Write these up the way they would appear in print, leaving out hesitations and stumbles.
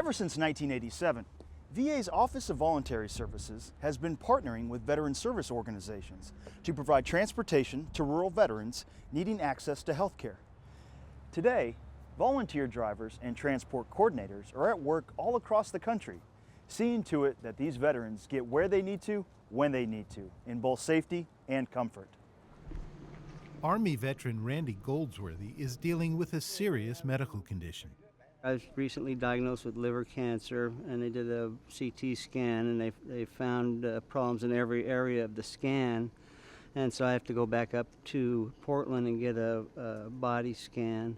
Ever since 1987, VA's Office of Voluntary Services has been partnering with veteran service organizations to provide transportation to rural veterans needing access to health care. Today, volunteer drivers and transport coordinators are at work all across the country, seeing to it that these veterans get where they need to, when they need to, in both safety and comfort. Army veteran Randy Goldsworthy is dealing with a serious medical condition. I was recently diagnosed with liver cancer, and they did a CT scan, and they found problems in every area of the scan. And so I have to go back up to Portland and get a body scan.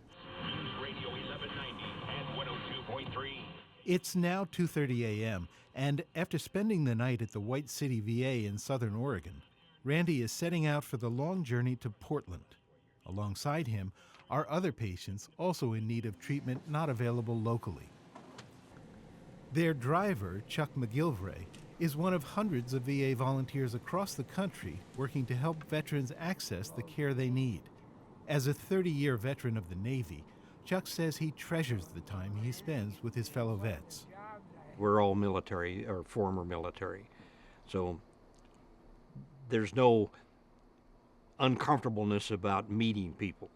Radio 1190 and 102.3. It's now 2:30 a.m., and after spending the night at the White City VA in Southern Oregon, Randy is setting out for the long journey to Portland. Alongside him are other patients also in need of treatment not available locally. Their driver, Chuck McGilvray, is one of hundreds of VA volunteers across the country working to help veterans access the care they need. As a 30-year veteran of the Navy, Chuck says he treasures the time he spends with his fellow vets. We're all military or former military, so there's no uncomfortableness about meeting people.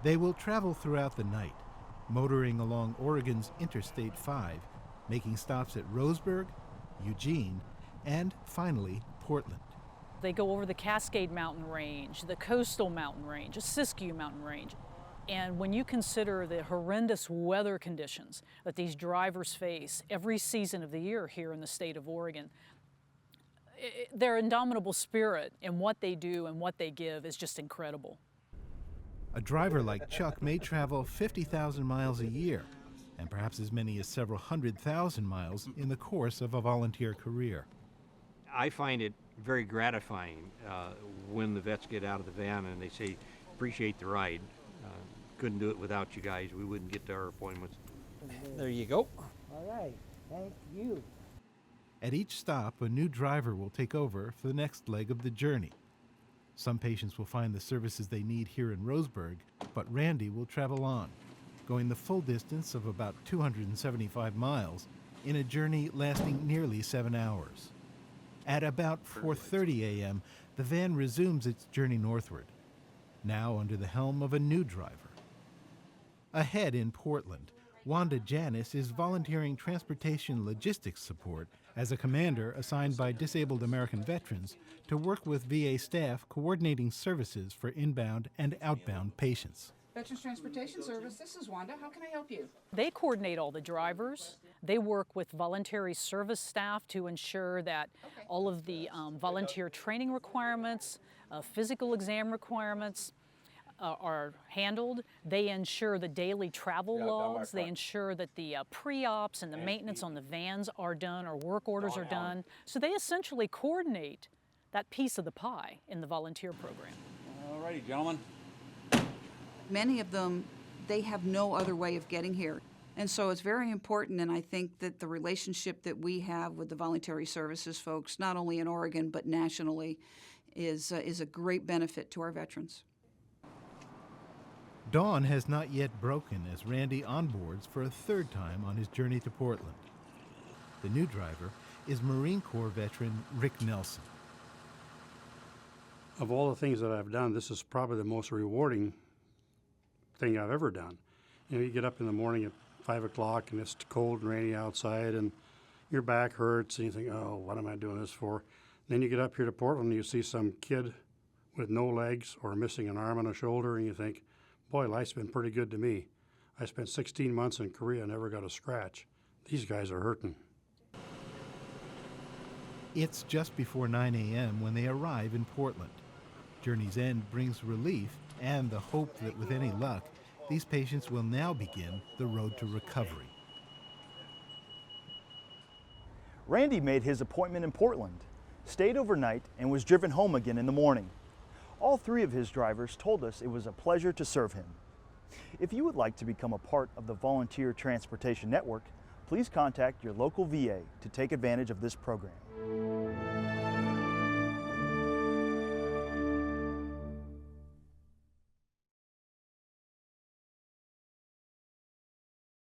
They will travel throughout the night, motoring along Oregon's Interstate 5, making stops at Roseburg, Eugene, and finally Portland. They go over the Cascade Mountain Range, the Coastal Mountain Range, the Siskiyou Mountain Range. And when you consider the horrendous weather conditions that these drivers face every season of the year here in the state of Oregon, their indomitable spirit in what they do and what they give is just incredible. A driver like Chuck may travel 50,000 miles a year, and perhaps as many as several 100,000 miles in the course of a volunteer career. I find it very gratifying when the vets get out of the van and they say, appreciate the ride. Couldn't do it without you guys. We wouldn't get to our appointments. There you go. All right, thank you. At each stop, a new driver will take over for the next leg of the journey. Some patients will find the services they need here in Roseburg, but Randy will travel on, going the full distance of about 275 miles in a journey lasting nearly 7 hours. At about 4:30 a.m., the van resumes its journey northward, now under the helm of a new driver. Ahead in Portland, Wanda Janis is volunteering transportation logistics support as a commander assigned by disabled American veterans to work with VA staff coordinating services for inbound and outbound patients. Veterans Transportation Service, this is Wanda. How can I help you? They coordinate all the drivers. They work with voluntary service staff to ensure that all of the volunteer training requirements, physical exam requirements, are handled. They ensure the daily travel logs. They ensure that the pre-ops and the maintenance on the vans are done or work orders are done. So they essentially coordinate that piece of the pie in the volunteer program. All righty, gentlemen. Many of them, they have no other way of getting here. And so it's very important, and I think that the relationship that we have with the voluntary services folks, not only in Oregon but nationally, is a great benefit to our veterans. Dawn has not yet broken as Randy onboards for a third time on his journey to Portland. The new driver is Marine Corps veteran Rick Nelson. Of all the things that I've done, this is probably the most rewarding thing I've ever done. You know, you get up in the morning at 5 o'clock and it's cold and rainy outside and your back hurts and you think, oh, what am I doing this for? Then you get up here to Portland and you see some kid with no legs or missing an arm and a shoulder and you think, boy, life's been pretty good to me. I spent 16 months in Korea and never got a scratch. These guys are hurting. It's just before 9 a.m. when they arrive in Portland. Journey's end brings relief and the hope that with any luck, these patients will now begin the road to recovery. Randy made his appointment in Portland, stayed overnight, and was driven home again in the morning. All three of his drivers told us it was a pleasure to serve him. If you would like to become a part of the Volunteer Transportation Network, please contact your local VA to take advantage of this program.